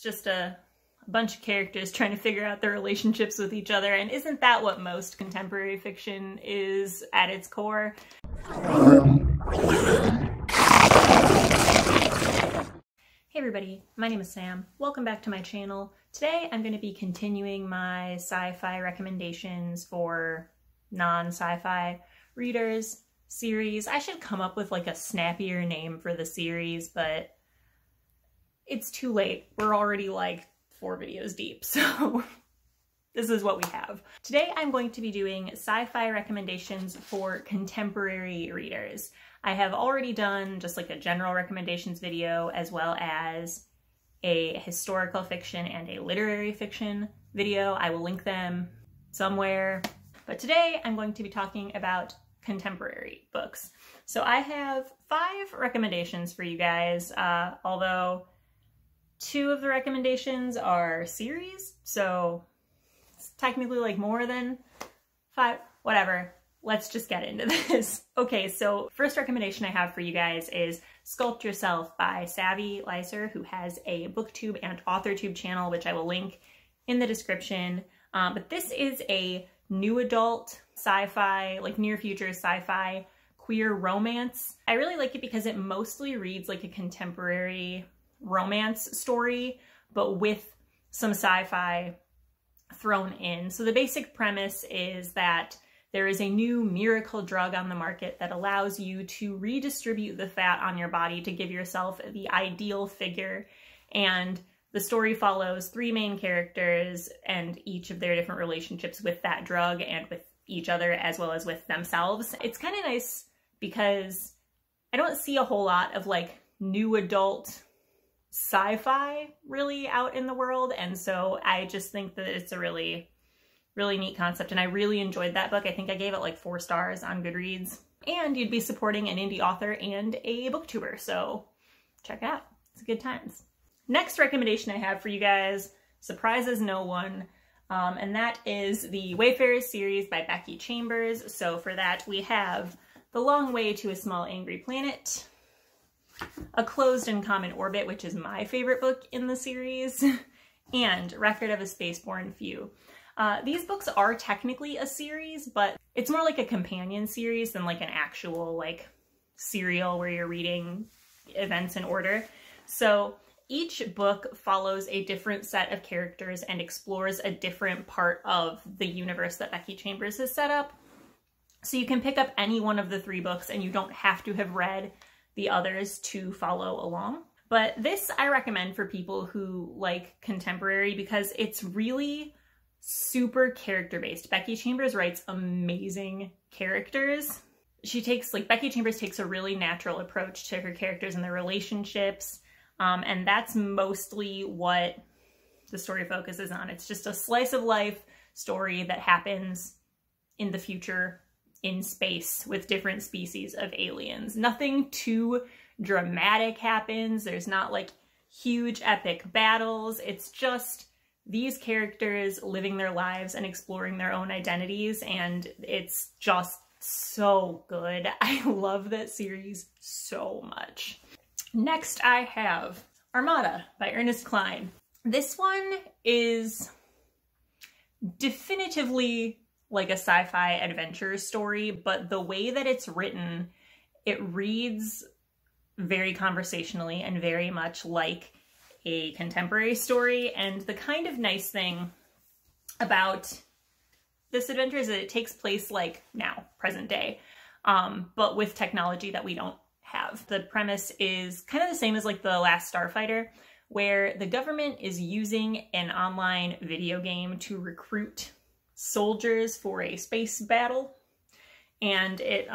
just a bunch of characters trying to figure out their relationships with each other, and isn't that what most contemporary fiction is at its core? Hey everybody, my name is Sam. Welcome back to my channel. Today I'm going to be continuing my sci-fi recommendations for non-sci-fi readers series. I should come up with like a snappier name for the series, but it's too late. We're already like 4 videos deep, so this is what we have. Today I'm going to be doing sci-fi recommendations for contemporary readers. I have already done just like a general recommendations video, as well as a historical fiction and a literary fiction video. I will link them somewhere. But today I'm going to be talking about contemporary books. So I have 5 recommendations for you guys, although 2 of the recommendations are series, so it's technically like more than 5, whatever. Let's just get into this. Okay, so first recommendation I have for you guys is Sculpt Yourself by Savvy Lyser, who has a booktube and authortube channel, which I will link in the description. But this is a new adult sci-fi, like near future sci-fi queer romance. I really like it because it mostly reads like a contemporary romance story, but with some sci-fi thrown in. So the basic premise is that there is a new miracle drug on the market that allows you to redistribute the fat on your body to give yourself the ideal figure. And the story follows 3 main characters and each of their different relationships with that drug and with each other, as well as with themselves. It's kind of nice because I don't see a whole lot of like new adult sci-fi really out in the world. And so I just think that it's a really neat concept, and I really enjoyed that book. I think I gave it like 4 stars on Goodreads. And you'd be supporting an indie author and a booktuber, so check it out. It's good times. Next recommendation I have for you guys surprises no one, and that is the Wayfarers series by Becky Chambers. So for that we have The Long Way to a Small Angry Planet, A Closed and Common Orbit, which is my favorite book in the series, and Record of a Spaceborne Few. These books are technically a series, but it's more like a companion series than like an actual like serial where you're reading events in order. So each book follows a different set of characters and explores a different part of the universe that Becky Chambers has set up. So you can pick up any one of the 3 books and you don't have to have read the others to follow along. But this I recommend for people who like contemporary because it's really super character-based. Becky Chambers writes amazing characters. Becky Chambers takes a really natural approach to her characters and their relationships, and that's mostly what the story focuses on. It's just a slice of life story that happens in the future in space with different species of aliens. Nothing too dramatic happens. There's not like huge epic battles. It's just these characters living their lives and exploring their own identities, and it's just so good. I love that series so much. Next I have Armada by Ernest Cline. This one is definitively like a sci-fi adventure story, but the way that it's written, it reads very conversationally and very much like a contemporary story. And the kind of nice thing about this adventure is that it takes place like now, present day, but with technology that we don't have. The premise is kind of the same as like The Last Starfighter, where the government is using an online video game to recruit soldiers for a space battle. And it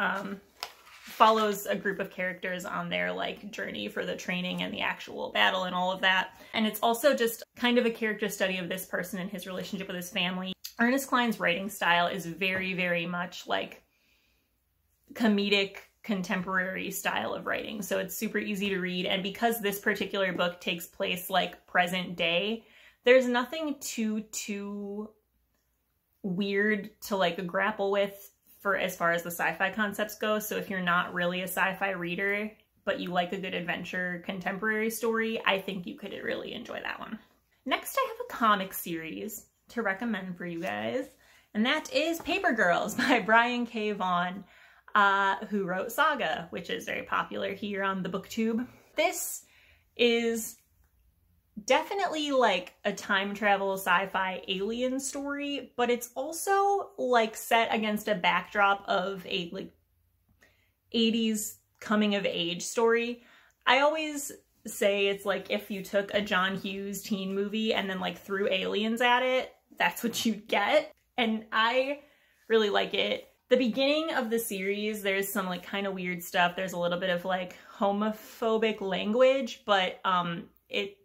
follows a group of characters on their like journey for the training and the actual battle and all of that. And it's also just kind of a character study of this person and his relationship with his family. Ernest Cline's writing style is very much like comedic contemporary style of writing. So it's super easy to read. And because this particular book takes place like present day, there's nothing too weird to like grapple with for as far as the sci-fi concepts go. So if you're not really a sci-fi reader, but you like a good adventure contemporary story, I think you could really enjoy that one. Next, I have a comic series to recommend for you guys, and that is Paper Girls by Brian K. Vaughan, who wrote Saga, which is very popular here on the BookTube. This is definitely like a time travel sci-fi alien story, but it's also like set against a backdrop of a like 80s coming of age story. I always say it's like if you took a John Hughes teen movie and then like threw aliens at it, that's what you'd get. And I really like it. The beginning of the series, there's some like kind of weird stuff. There's a little bit of like homophobic language, but it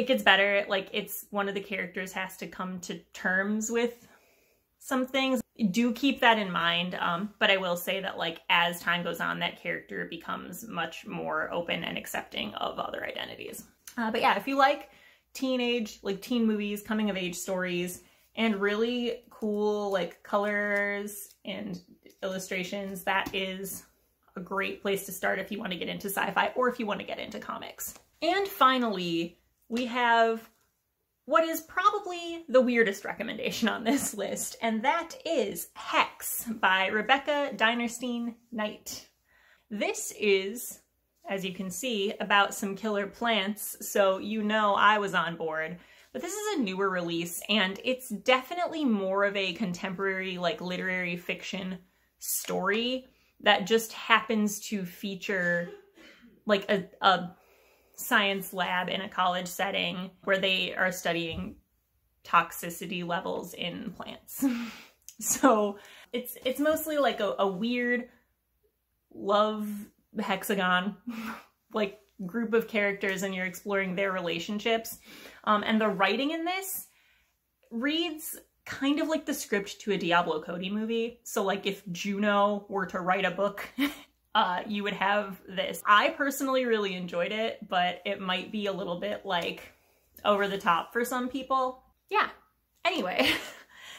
gets better. Like, it's one of the characters has to come to terms with some things. Do keep that in mind, but I will say that like as time goes on, that character becomes much more open and accepting of other identities. But yeah, if you like teenage, like teen movies, coming of age stories, and really cool like colors and illustrations, that is a great place to start if you want to get into sci-fi or if you want to get into comics. And finally, we have what is probably the weirdest recommendation on this list, and that is Hex by Rebecca Dinerstein Knight. This is, as you can see, about some killer plants, so you know I was on board. But this is a newer release, and it's definitely more of a contemporary, like, literary fiction story that just happens to feature, like, a science lab in a college setting where they are studying toxicity levels in plants. So it's mostly like a weird love hexagon, like group of characters, and you're exploring their relationships. And the writing in this reads kind of like the script to a Diablo Cody movie. So like if Juno were to write a book, you would have this. I personally really enjoyed it, but it might be a little bit like over the top for some people. Yeah, anyway,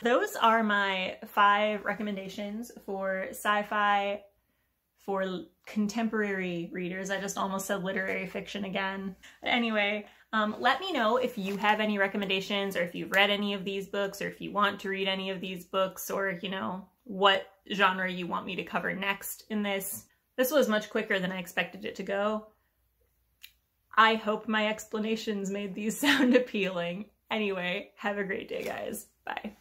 those are my 5 recommendations for sci-fi for contemporary readers. I just almost said literary fiction again. Anyway, let me know if you have any recommendations, or if you've read any of these books, or if you want to read any of these books, or, you know, what genre you want me to cover next in this. This was much quicker than I expected it to go. I hope my explanations made these sound appealing. Anyway, have a great day, guys. Bye.